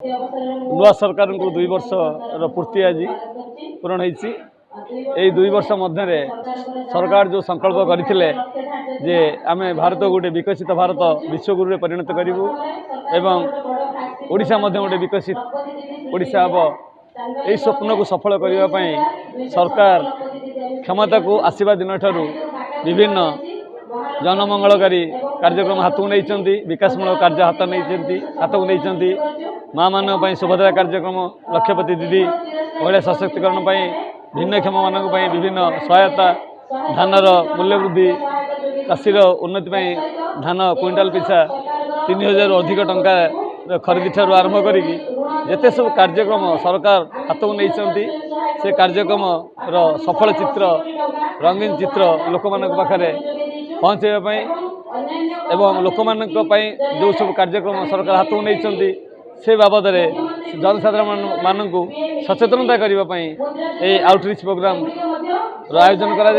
नुआ सरकार को 2 वर्ष पूर्ति आज पूरण होती। 2 वर्ष मध्य सरकार जो संकल्प करते जे आम भारत गोटे विकसित भारत विश्वगुरु में परिणत करूँ एवं ओडिशा गोटे विकसित ओडिशा हम यही स्वप्न को सफल करने सरकार क्षमता को आसवा दिन ठारू विभिन्न जनमंगलकारी कार्यक्रम हाथ को नहीं विकासमूलक कार्य हाथ को नहीं माँ मान सुभद्रा कार्यक्रम लक्षपति दीदी महिला सशक्तिकरण भिन्नक्षम मान विभिन्न सहायता धानर मूल्य वृद्धि चाषीर उन्नति धान क्विंटाल पिछा 3000 अधिक टंका खरीदी ठार आरंभ करते सब कार्यक्रम सरकार हाथ को नहीं से कार्यक्रम सफल चित्र रंगीन चित्र लोक मान पाखे पहुँचाई एवं लोक मान जो सब कार्यक्रम सरकार हाथ को नहीं से बाबद जनसाधारण मानक सचेतनता करने आउटरीच प्रोग्राम आयोजन कर